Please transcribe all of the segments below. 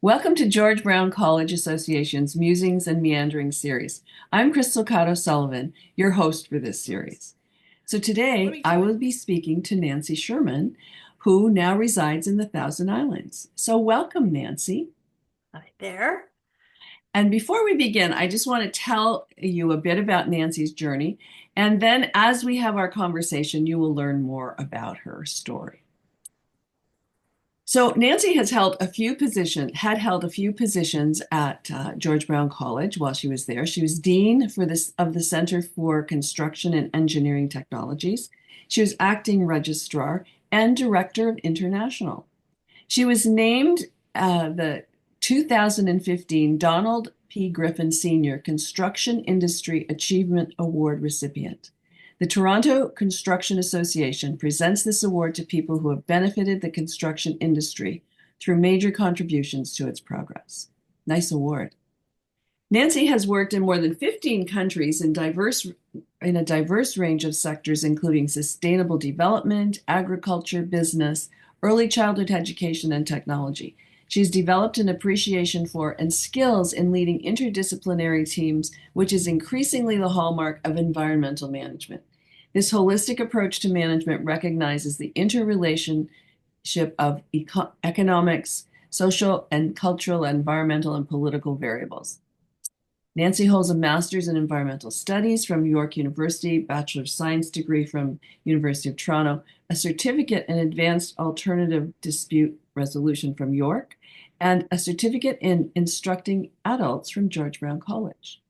Welcome to George Brown College Association's Musings and Meanderings series. I'm Crystal Cotto Sullivan, your host for this series. So today I will be speaking to Nancy Sherman, who now resides in the Thousand Islands. So welcome, Nancy. Hi there. And before we begin, I just want to tell you a bit about Nancy's journey. And then as we have our conversation, you will learn more about her story. So Nancy had held a few positions at George Brown College while she was there. She was dean of the Center for Construction and Engineering Technologies. She was acting registrar and director of international. She was named the 2015 Donald P. Griffin Sr. Construction Industry Achievement Award recipient. The Toronto Construction Association presents this award to people who have benefited the construction industry through major contributions to its progress. Nice award. Nancy has worked in more than 15 countries in a diverse range of sectors, including sustainable development, agriculture, business, early childhood education, and technology. She's developed an appreciation for and skills in leading interdisciplinary teams, which is increasingly the hallmark of environmental management. This holistic approach to management recognizes the interrelationship of economics, social and cultural, environmental, and political variables. Nancy holds a master's in environmental studies from York University, Bachelor of Science degree from University of Toronto, a certificate in advanced alternative dispute resolution from York, and a certificate in instructing adults from George Brown College.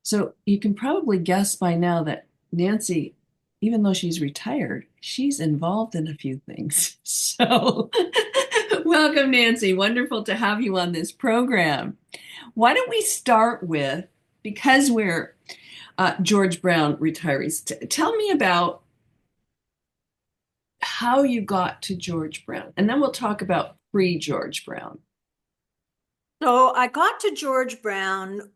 So you can probably guess by now that Nancy, even though she's retired, she's involved in a few things. So welcome, Nancy. Wonderful to have you on this program. Why don't we start with, because we're George Brown retirees, tell me about how you got to George Brown, and then we'll talk about pre-George Brown. So I got to George Brown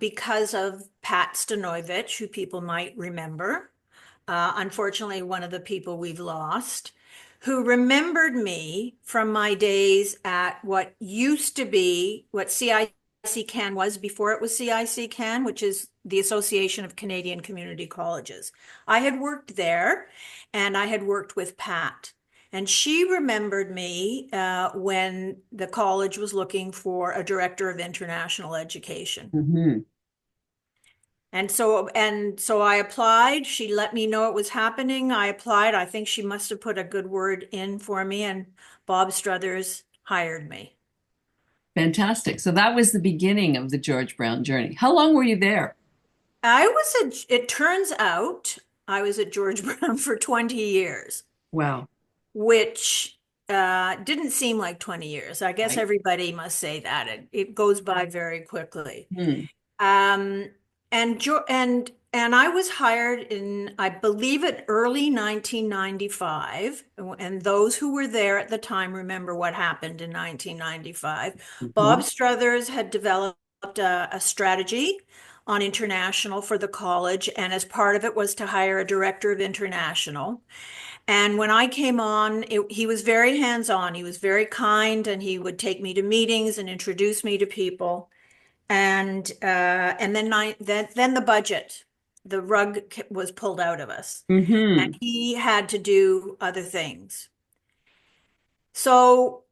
because of Pat Stanovich, who people might remember. Unfortunately, one of the people we've lost, who remembered me from my days at what used to be what CIC CAN was before it was CIC CAN, which is the Association of Canadian Community Colleges. I had worked there and I had worked with Pat. And she remembered me when the college was looking for a director of international education. Mm-hmm. And so I applied. She let me know it was happening. I applied. I think she must have put a good word in for me, and Bob Struthers hired me. Fantastic. So that was the beginning of the George Brown journey. How long were you there? It turns out I was at George Brown for 20 years, Wow. which didn't seem like 20 years. I guess Right. everybody must say that. It goes by very quickly. Hmm. Um, and I was hired in, I believe, in early 1995. And those who were there at the time remember what happened in 1995. Mhm. Bob Struthers had developed a strategy on international for the college, and as part of it was to hire a director of international. And when I came on, he was very hands-on. He was very kind, and he would take me to meetings and introduce me to people. And then the budget, the rug was pulled out of us, and Hmm. he had to do other things. So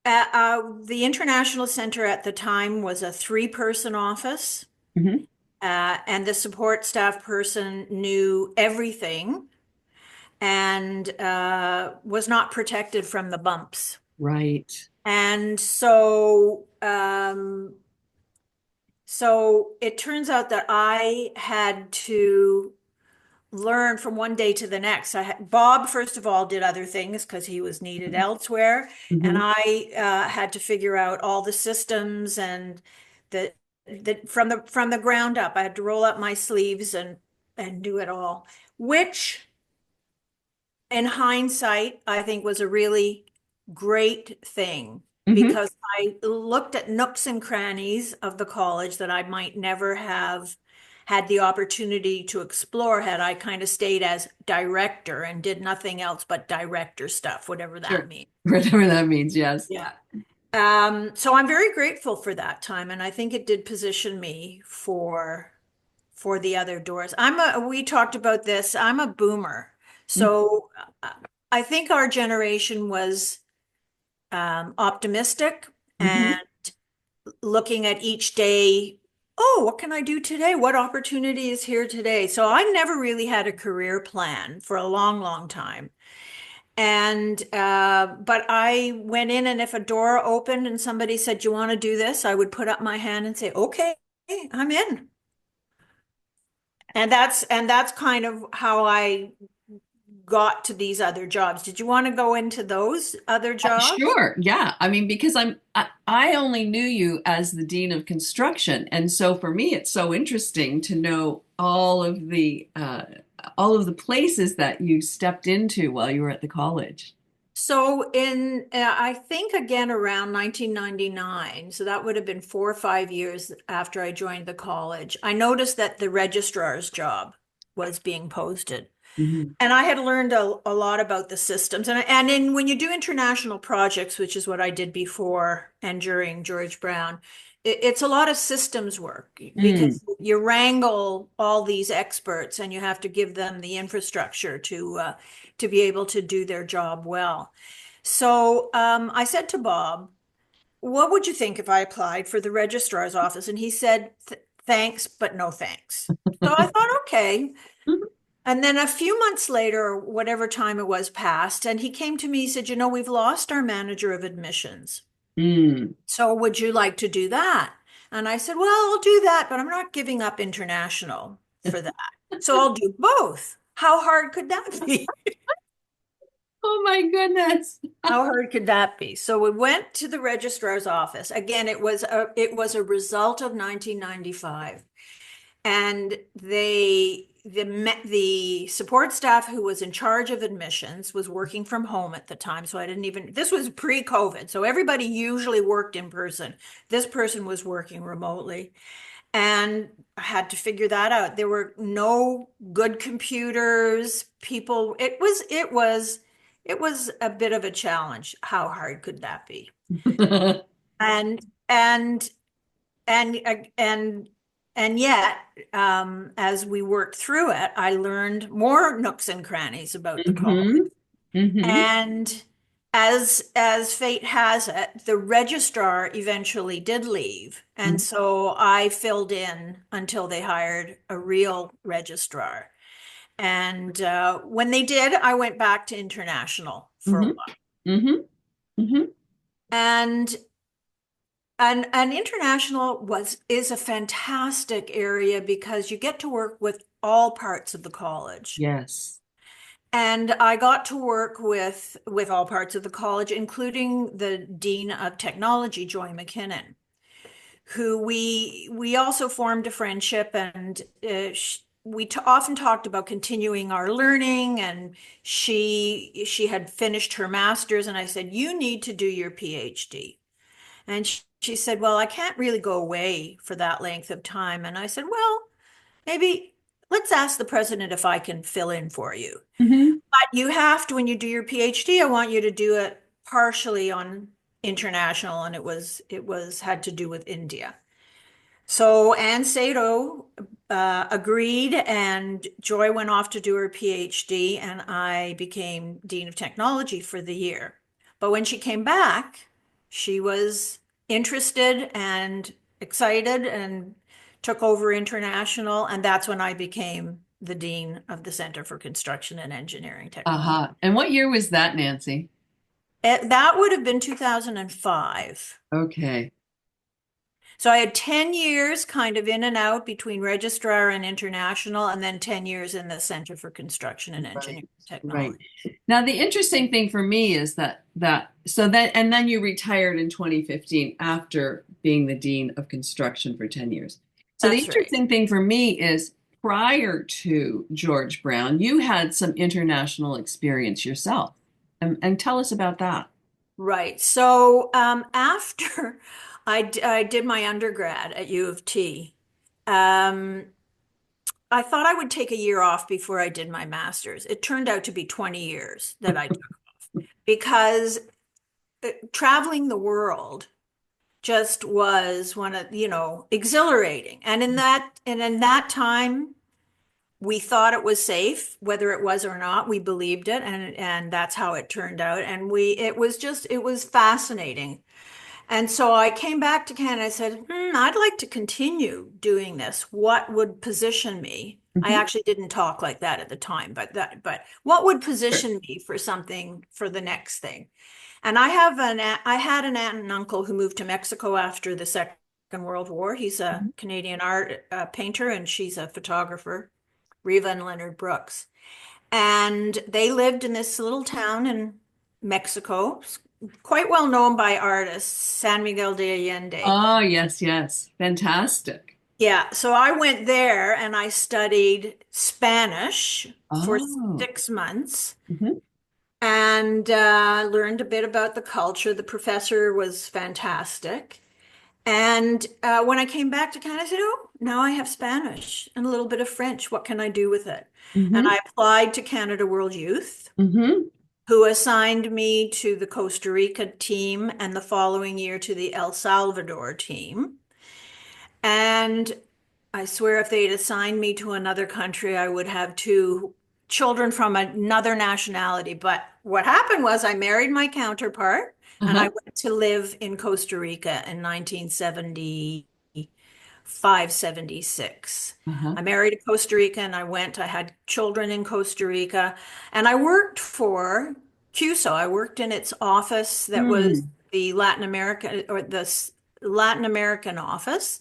the International Center at the time was a three-person office, Hmm. and the support staff person knew everything and was not protected from the bumps. Right. And so it turns out that I had to learn from one day to the next. Bob, first of all, did other things because he was needed elsewhere, and Hmm. I had to figure out all the systems and the from the ground up. I had to roll up my sleeves and do it all, which in hindsight, I think was a really great thing Hmm. because I looked at nooks and crannies of the college that I might never have had the opportunity to explore had I kind of stayed as director and did nothing else but director stuff, whatever that Sure. means. Whatever that means, yes. Yeah. So I'm very grateful for that time, and I think it did position me for the other doors. We talked about this. I'm a boomer. So uh, I think our generation was optimistic Mm-hmm. and looking at each day. Oh, what can I do today? What opportunity is here today? So I never really had a career plan for a long, long time. And but I went in, and if a door opened and somebody said, "You want to do this?" I would put up my hand and say, "Okay, I'm in." And that's kind of how I got to these other jobs. Did you want to go into those other jobs? Sure. Yeah. I mean, because I only knew you as the dean of construction, and so for me, it's so interesting to know all of the places that you stepped into while you were at the college. So I think again around 1999, so that would have been 4 or 5 years after I joined the college, I noticed that the registrar's job was being posted. Mhm. And I had learned a lot about the systems. And when you do international projects, which is what I did before and during George Brown, it's a lot of systems work Mm. because you wrangle all these experts and you have to give them the infrastructure to be able to do their job well. So I said to Bob, "What would you think if I applied for the registrar's office?" And he said, "Thanks, but no thanks." So I thought, okay. And then a few months later, or whatever time it was passed, and he came to me, he said, "We've lost our manager of admissions. Mm. So would you like to do that?" And I said, "Well, I'll do that, but I'm not giving up international for that. So I'll do both." How hard could that be? Oh my goodness. How hard could that be? So we went to the registrar's office. Again, it was a result of 1995. And the support staff who was in charge of admissions was working from home at the time. So I didn't even, this was pre-COVID. So everybody usually worked in person. This person was working remotely. And I had to figure that out. There were no good computers. It was a bit of a challenge. How hard could that be? And and and and yet, as we worked through it, I learned more nooks and crannies about the college. Hmm. Hmm. And as fate has it, the registrar eventually did leave, and so I filled in until they hired a real registrar. And when they did, I went back to international for a Hmm. while. Hmm. Hmm. And and international was is a fantastic area because you get to work with all parts of the college. Yes. And I got to work with all parts of the college, including the Dean of Technology, Joy McKinnon, who we also formed a friendship, and often talked about continuing our learning. And she had finished her master's, and I said, "You need to do your PhD." And she said, "Well, I can't really go away for that length of time." And I said, "Well, maybe let's ask the president if I can fill in for you. Hmm. But you have to, when you do your PhD, I want you to do it partially on international." And it was had to do with India. So Anne Sato agreed, and Joy went off to do her PhD, and I became Dean of Technology for the year. But when she came back, she was interested and excited and took over international, and that's when I became the Dean of the Center for Construction and Engineering Technology. Uh-huh. And what year was that, Nancy? That would have been 2005. Okay. So I had 10 years kind of in and out between registrar and international, and then 10 years in the Center for Construction and Right. Engineering Right. Technology. Now, the interesting thing for me is and then you retired in 2015 after being the dean of construction for 10 years. So the That's right. interesting thing for me is prior to George Brown, you had some international experience yourself. And tell us about that. Right. So after I did my undergrad at U of T, um, I thought I would take a year off before I did my master's. It turned out to be 20 years that I took because traveling the world just was one of, exhilarating. And in that time, we thought it was safe, whether it was or not, we believed it, and that's how it turned out. And it was fascinating. And so I came back to Canada. I said, I'd like to continue doing this. What would position me? I Hmm. actually didn't talk like that at the time, but what would Sure. position me for something for the next thing? And I had an aunt and uncle who moved to Mexico after the Second World War. He's a Mhm. Canadian art painter, and she's a photographer, Riva and Leonard Brooks. And they lived in this little town in Mexico, quite well known by artists, San Miguel de Allende. Oh, yes, yes. Fantastic. Yeah, so I went there and I studied Spanish for Oh. 6 months Hmm. and learned a bit about the culture. The professor was fantastic. And when I came back to Canada, I said, oh, now I have Spanish and a little bit of French. What can I do with it? And Hmm. I applied to Canada World Youth, Hmm. who assigned me to the Costa Rica team and the following year to the El Salvador team. And I swear if they'd assigned me to another country, I would have two children from another nationality. But what happened was I married my counterpart and I Uh-huh. went to live in Costa Rica in 1975, 76. Uh-huh. I married a Costa Rica and I had children in Costa Rica and I worked for CUSO. I worked in its office that was Mm. the Latin America or Latin American office.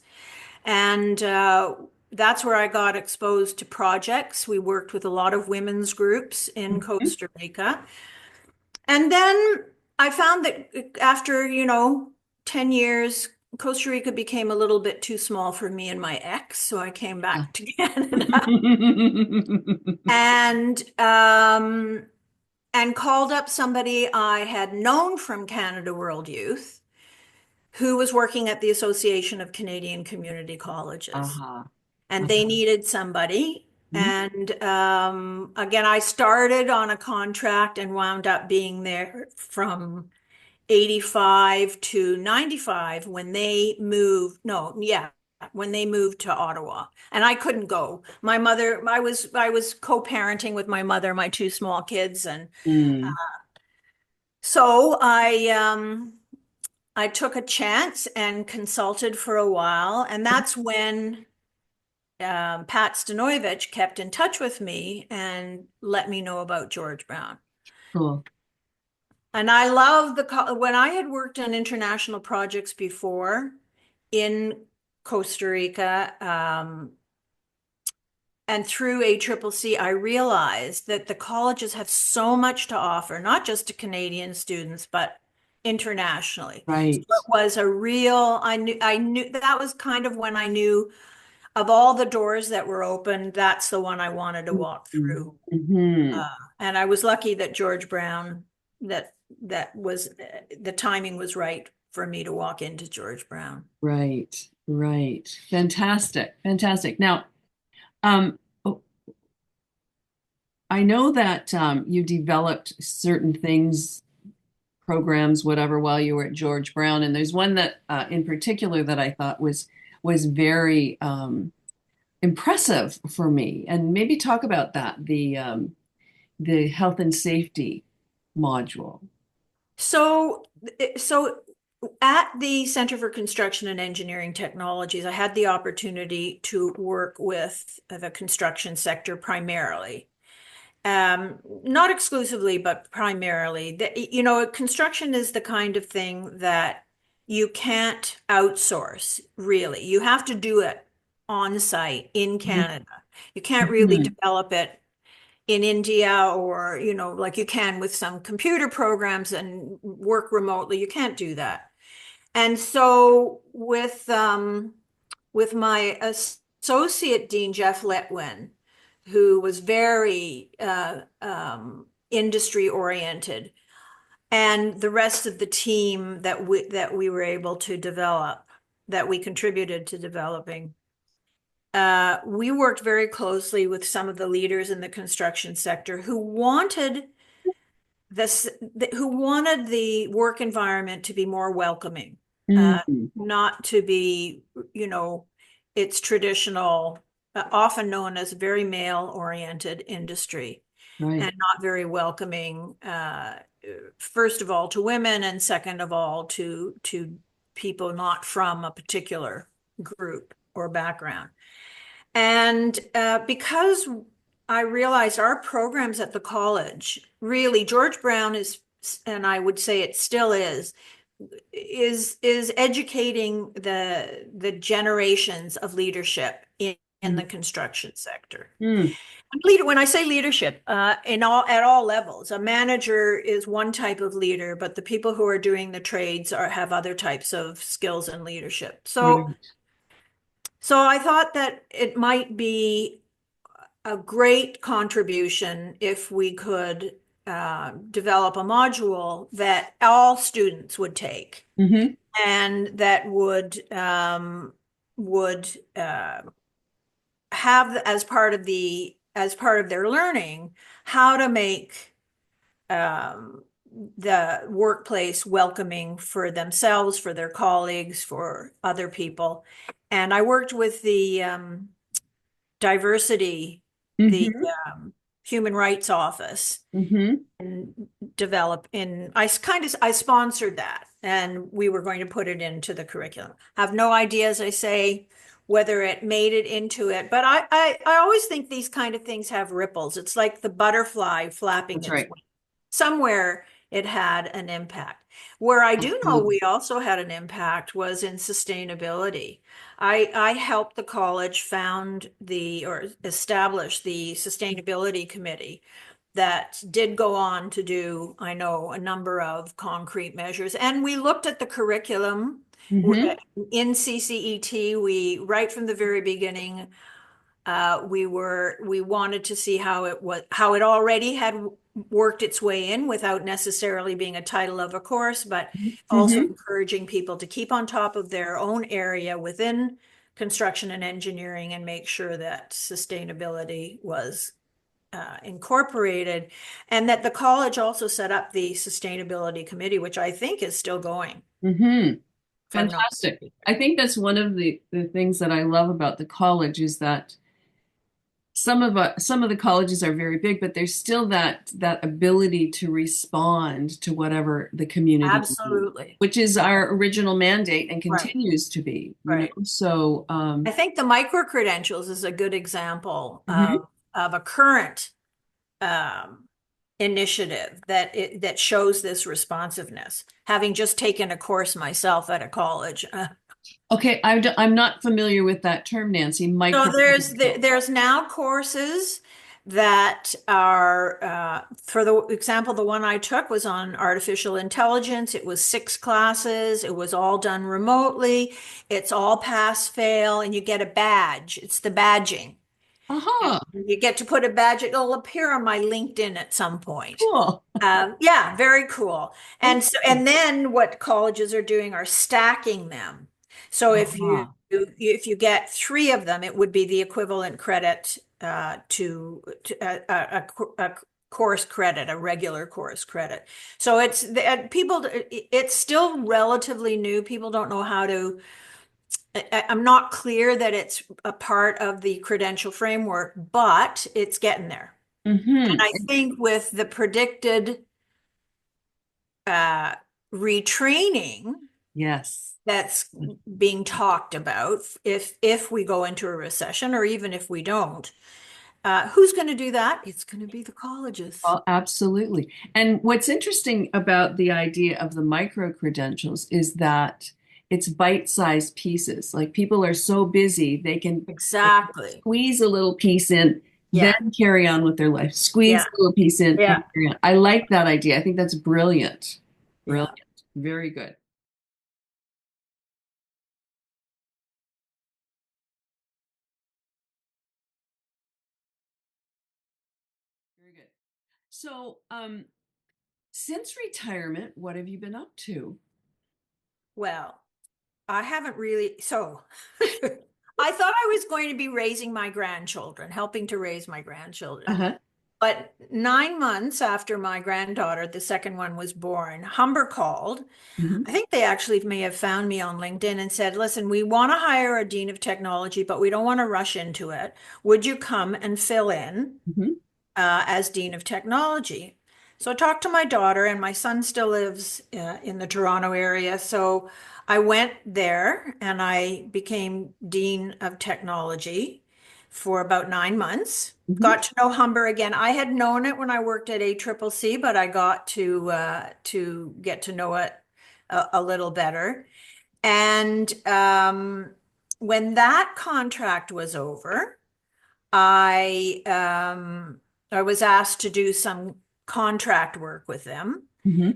And that's where I got exposed to projects. We worked with a lot of women's groups in Mhm. Costa Rica. And then I found that after, 10 years, Costa Rica became a little bit too small for me and my ex. So I came Ah. back to Canada and called up somebody I had known from Canada World Youth who was working at the Association of Canadian Community Colleges. Uh-huh. And they Uh-huh. needed somebody. Mhm. And again, I started on a contract and wound up being there from 85 to 95 when they moved. No, yeah, when they moved to Ottawa. And I couldn't go. My mother, I was co-parenting with my mother, my two small kids, and Mm. so I took a chance and consulted for a while, and that's when Pat Stanovich kept in touch with me and let me know about George Brown. Cool. And I love when I had worked on international projects before in Costa Rica, and through ACCC, I realized that the colleges have so much to offer, not just to Canadian students, but internationally. So Right. it was I knew that was kind of when I knew of all the doors that were open, that's the one I wanted to walk Mm-hmm. through. Mm-hmm. And I was lucky that George Brown, that that was the timing was right for me to walk into George Brown. Right. Right. Fantastic. Fantastic. Now, oh, I know that you developed certain things, programs, whatever, while you were at George Brown, and there's one that, in particular, that I thought was very impressive for me. And maybe talk about that, the health and safety module. So, so at the Center for Construction and Engineering Technologies, I had the opportunity to work with the construction sector primarily. Not exclusively, but primarily. Construction is the kind of thing that you can't outsource, really. You have to do it on site in Canada. You can't really Mhm. develop it in India or, like you can with some computer programs and work remotely. You can't do that. And so with my associate dean, Jeff Letwin, who was very industry oriented, and the rest of the team that we were able to develop, that we contributed to developing. We worked very closely with some of the leaders in the construction sector who wanted who wanted the work environment to be more welcoming, Mm, not to be, you know, it's traditional, often known as a very male-oriented industry right. and not very welcoming, first of all to women, and second of all to people not from a particular group or background. And because I realized our programs at the college, really, George Brown is, and I would say it still is educating the generations of leadership in Mm, the construction sector. mm, Leader, when I say leadership, in all at all levels, a manager is one type of leader, but the people who are doing the trades have other types of skills and leadership. So, right. so I thought that it might be a great contribution if we could develop a module that all students would take, Hmm. and that would have as part of their learning how to make um, the workplace welcoming for themselves, for their colleagues, for other people. And I worked with the diversity, the Hmm. human rights office, Hmm. and I sponsored that, and we were going to put it into the curriculum. Have no idea, as I say, whether it made it into it, but I always think these kind of things have ripples. It's like the butterfly flapping That's its right. wings. Somewhere it had an impact. Where I do know Absolutely. we also had an impact was in sustainability. I helped the college found or establish the sustainability committee that did go on to do, I know, a number of concrete measures. And we looked at the curriculum Hmm. in CCET. Right from the very beginning, we wanted to see how it already had worked its way in without necessarily being a title of a course, but also Hmm. encouraging people to keep on top of their own area within construction and engineering and make sure that sustainability was incorporated, and that the college also set up the sustainability committee, which I think is still going, Hmm. if I'm not Fantastic. mistaken. I think that's one of the things that I love about the college is that some of the colleges are very big, but there's still that ability to respond to whatever the community needs, Absolutely. which is our original mandate and Right, continues to be, you know. right. So, I think the micro credentials is a good example mhm. of a current um, initiative that shows this responsiveness. Having just taken a course myself at a college, Okay, I'm not familiar with that term, Nancy. so Micro credential. there's now courses that are, for the example, the one I took was on artificial intelligence. It was 6 classes. It was all done remotely. It's all pass fail, and you get a badge. It's the badging. And Aha, you get to put a badge. It'll appear on my LinkedIn at some point. cool. Yeah, very cool. And so, Okay. and then what colleges are doing are stacking them. So Aha. if you get 3 of them, it would be the equivalent credit to a course credit, a regular course credit. So it's still relatively new. People don't know how to. I'm not clear that it's a part of the credential framework, but it's getting there. And Hmm. I think with the predicted uh, retraining Yes. that's being talked about, if we go into a recession, or even if we don't, who's going to do that? It's going to be the colleges. Well, absolutely. And what's interesting about the idea of the micro credentials is that it's bite-sized pieces. Like people are so busy, they can Exactly. squeeze a little piece in, then Yeah. carry on with their life. Squeeze Yeah. a little piece in and Yeah. carry on. I like that idea. I think that's brilliant. Yeah. Brilliant. Very good. Very good. So, since retirement, what have you been up to? Well, I haven't really. So I thought I was going to be raising my grandchildren, helping to raise my grandchildren. Uh-huh. But 9 months after my granddaughter, the second one, was born, Humber called. Hmm. I think they actually may have found me on LinkedIn and said, listen, we want to hire a dean of technology, but we don't want to rush into it. Would you come and fill in Hmm. as dean of technology? So I talked to my daughter, and my son still lives in the Toronto area. So I went there and I became dean of technology for about 9 months. Hmm. Got to know Humber again. I had known it when I worked at ACCC, but I got to get to know it a little better. And when that contract was over, I I was asked to do some contract work with them. Hmm.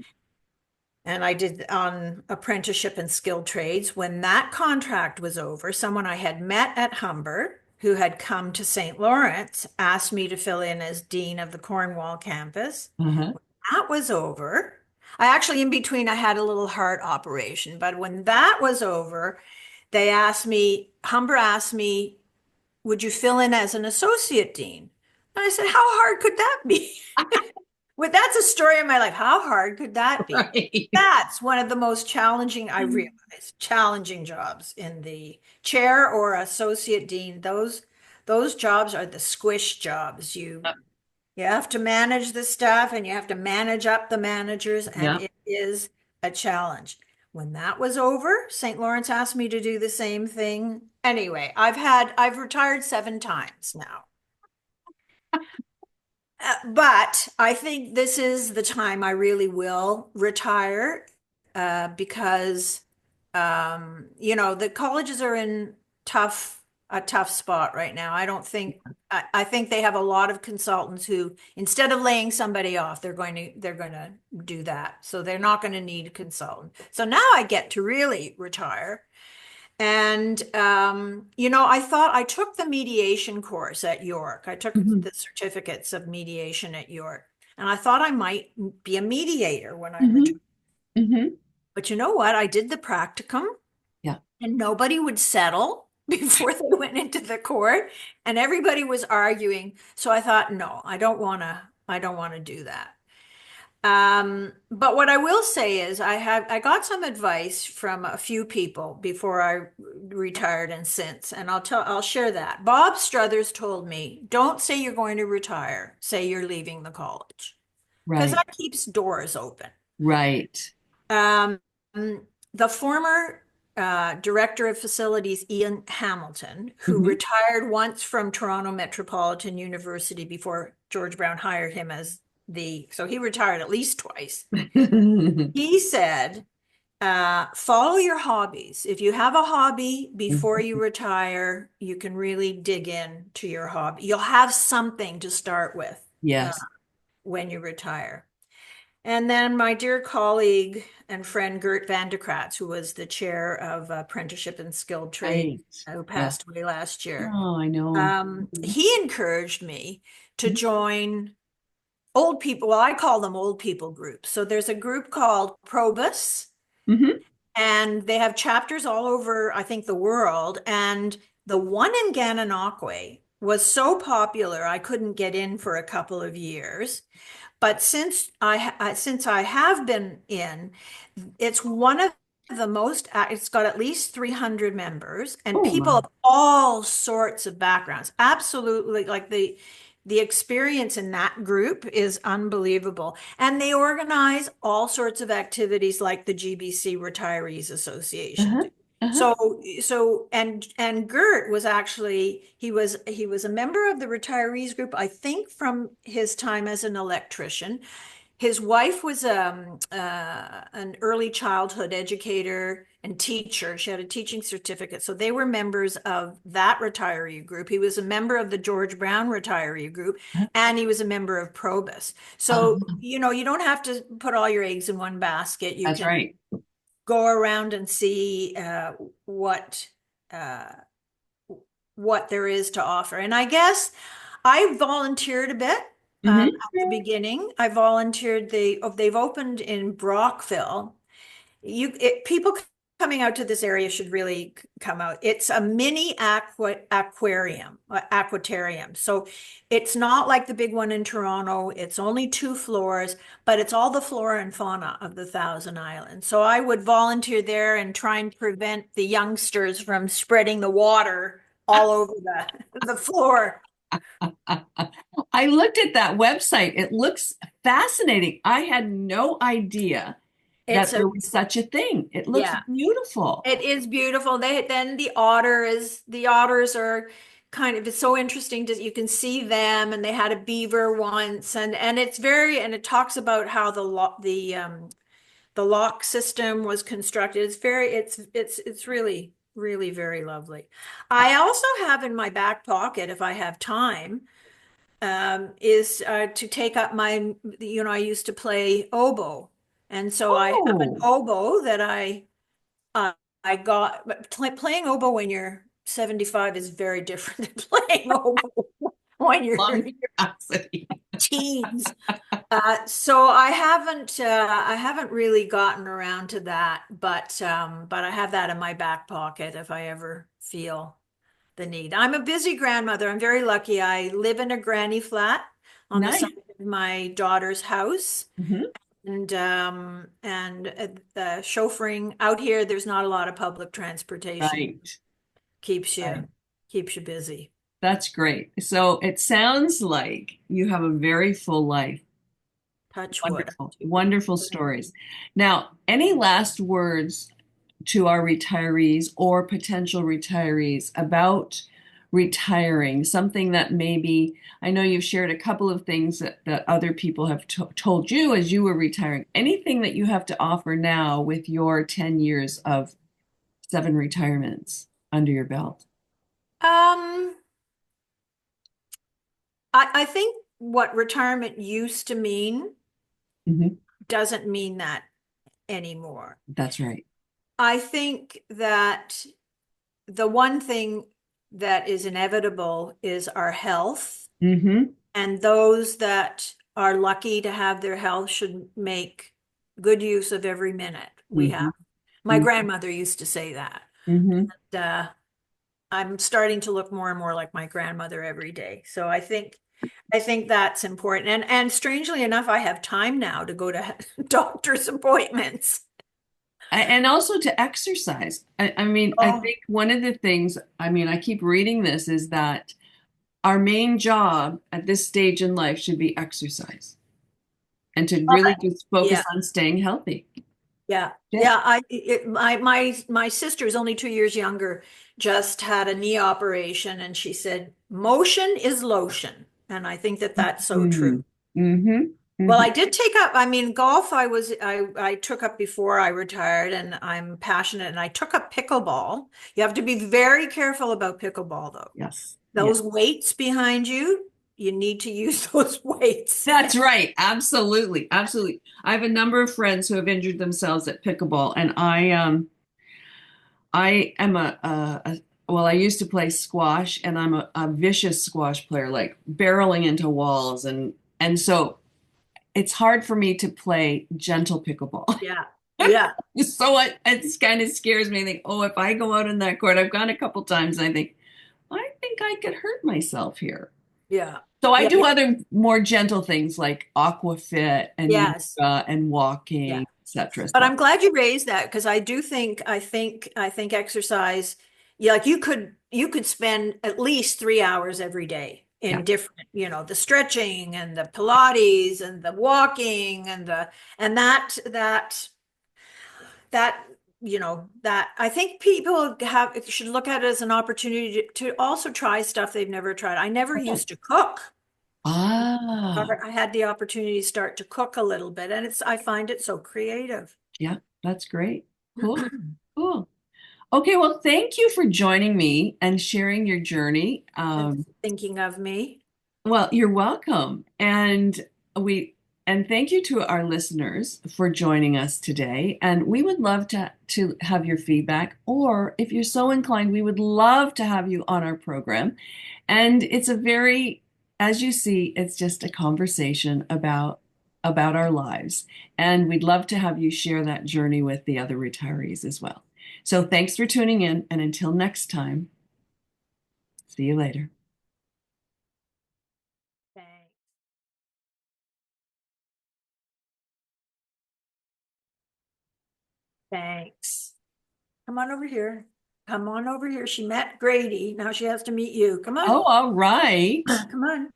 And I did on apprenticeship and skilled trades. When that contract was over, someone I had met at Humber who had come to St. Lawrence asked me to fill in as dean of the Cornwall campus. Uh-huh. That was over. I actually, in between, I had a little heart operation, but when that was over, Humber asked me, would you fill in as an associate dean? And I said, how hard could that be? Well, that's a story of my life. How hard could that be? Right. That's one of the most challenging, I realize, challenging jobs in the chair or associate dean. Those jobs are the squish jobs. You have to manage the staff and you have to manage up the managers, and Yeah. it is a challenge. When that was over, St. Lawrence asked me to do the same thing. Anyway, I've retired 7 times now. But I think this is the time I really will retire because the colleges are in a tough spot right now. I think they have a lot of consultants who, instead of laying somebody off, they're going to do that. So they're not going to need a consultant. So now I get to really retire. And, I thought I took the mediation course at York. I took Hmm. the certificates of mediation at York, and I thought I might be a mediator when I Hmm. retired. Hmm. But you know what? I did the practicum, Yeah. and nobody would settle before they went into the court, and everybody was arguing. So I thought, no, I don't want to do that. But what I will say is I got some advice from a few people before I retired and since, and I'll share that. Bob Struthers told me, don't say you're going to retire, say you're leaving the college, because Right. that keeps doors open. Right. Um, the former director of facilities, Ian Hamilton, who Hmm. retired once from Toronto Metropolitan University before George Brown hired him so he retired at least twice. He said, follow your hobbies. If you have a hobby before you retire, you can really dig in to your hobby. You'll have something to start with uh, Yes. when you retire. And then my dear colleague and friend Gert Vandekratz, who was the chair of apprenticeship and skilled trade, Right. who Yeah. passed away last year, Oh, I know. he encouraged me to join old people. Well, I call them old people groups. So there's a group called Probus, Hmm. and they have chapters all over, I think, the world. And the one in Gananoque was so popular, I couldn't get in for a couple of years. But since I have been in, it's one of the most, it's got at least 300 members and Oh, people wow. of all sorts of backgrounds. Absolutely, like the experience in that group is unbelievable. And they organize all sorts of activities like the GBC Retirees Association Uh-huh. do. Uh-huh. So Gert was actually he was a member of the retirees group, I think, from his time as an electrician. His wife was an early childhood educator and teacher. She had a teaching certificate. So they were members of that retiree group. He was a member of the George Brown retiree group, and he was a member of Probus. So, Uh-huh. you don't have to put all your eggs in one basket. You That's can right. go around and see what uh, what there is to offer. And I guess I volunteered a bit at Hmm. the beginning. I volunteered they've opened in Brockville. People coming out to this area should really come out. It's a mini aquarium, aquatarium. So it's not like the big one in Toronto. It's only 2 floors, but it's all the flora and fauna of the Thousand Islands. So I would volunteer there and try and prevent the youngsters from spreading the water all over the floor. I looked at that website. It looks fascinating. I had no idea It's that a there was such a thing. It looks Yeah. beautiful. It is beautiful. Then the otters are kind of, it's so interesting to, you can see them, and they had a beaver once, and it talks about how the lock system was constructed. It's really, really very lovely. I also have in my back pocket, if I have time, is to take up I used to play oboe. And so I have an Oh, oboe that uh, I got, but playing oboe when you're 75 is very different than playing oboe when you're long in your capacity. teens. So I haven't really gotten around to that, but I have that in my back pocket if I ever feel the need. I'm a busy grandmother. I'm very lucky. I live in a granny flat on the side Nice. of my daughter's house. Mhm. And the chauffeuring out here, there's not a lot of public transportation. Right. Keeps Right. you keeps you busy. That's great. So it sounds like you have a very full life. Touch wood. Wonderful, wonderful stories. Now, any last words to our retirees or potential retirees about retiring? Something that maybe, I know you've shared a couple of things that other people have told you as you were retiring. Anything that you have to offer now with your 10 years of 7 retirements under your belt? Um, I think what retirement used to mean Mhm. doesn't mean that anymore. That's right. I think that the one thing that is inevitable is our health, Hmm. and those that are lucky to have their health should make good use of every minute we have. Hmm. My grandmother used to say that. Hmm. uh, I'm starting to look more and more like my grandmother every day. So I think that's important. And strangely enough, I have time now to go to doctor's appointments. And also to exercise. I mean, I Oh, think one of the things, I mean, I keep reading this is that our main job at this stage in life should be exercise and to really just focus yeah. on staying healthy. Yeah. Fit. Yeah, my sister is only 2 years younger, just had a knee operation, and she said motion is lotion. And I think that that's so true. Mm. Hmm. Well, Hmm. I did take up, I mean, golf I took up before I retired, and I'm passionate, and I took up pickleball. You have to be very careful about pickleball though. Yes. Yeah. Those weights behind you, you need to use those weights. That's right. Absolutely. Absolutely. I have a number of friends who have injured themselves at pickleball, and I am well, I used to play squash, and I'm a vicious squash player, like barreling into walls, and so it's hard for me to play gentle pickleball. Yeah. Yeah. So it kind of scares me. I think, oh, if I go out in that court, I've gone a couple times, and I think I could hurt myself here. Yeah. So I Yeah. do other more gentle things like aquafit and Yes. yoga and Yeah. walking, etc. But So I'm glad you raised that, because I think exercise, yeah, like you could spend at least 3 hours every day yeah. in different, the stretching and the Pilates and the walking and that that I think people should look at it as an opportunity to also try stuff they've never tried. I never Oh. used to cook. Ah, I had the opportunity to start to cook a little bit, and I find it so creative. yeah, that's great. Cool. Cool. Okay, well, thank you for joining me and sharing your journey. And thinking of me. Well, you're welcome. We and thank you to our listeners for joining us today. And we would love to have your feedback, or if you're so inclined, we would love to have you on our program. And it's a very, as you see, it's just a conversation about our lives. And we'd love to have you share that journey with the other retirees as well. So thanks for tuning in, and until next time, see you later. Thanks. Thanks. Come on over here. Come on over here. She met Grady. Now she has to meet you. Come on. Oh, all right. Come on.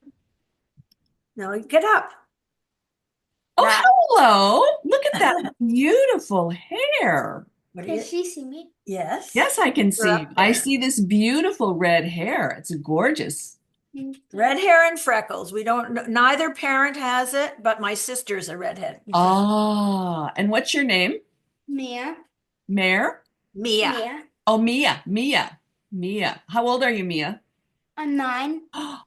Now get up. Oh, Now, hello. Look at that beautiful hair. what do you? Can she see me? Yes. Yes, I can You're see. up I there. see this beautiful red hair. It's gorgeous. Red hair and freckles. We don't, neither parent has it, but my sister's a redhead. Ah, and what's your name? Mia. Mare? Mia. Mia. Oh, Mia. Mia. Mia. How old are you, Mia? I'm 9.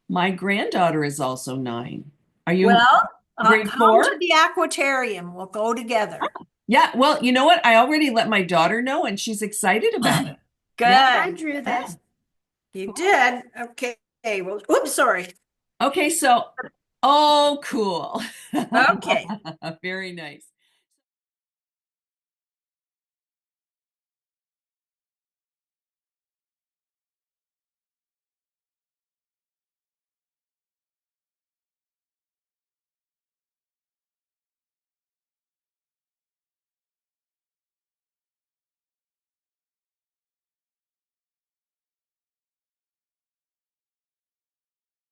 My granddaughter is also 9. Are you Well, grade come 4? to the aquarium. We'll go together. Yeah, well, you know what? I already let my daughter know and she's excited about it. Good. Yeah. I drew Yeah. this. You did. Okay. Well, oops, sorry. Okay, so, oh, cool. Okay. Very nice.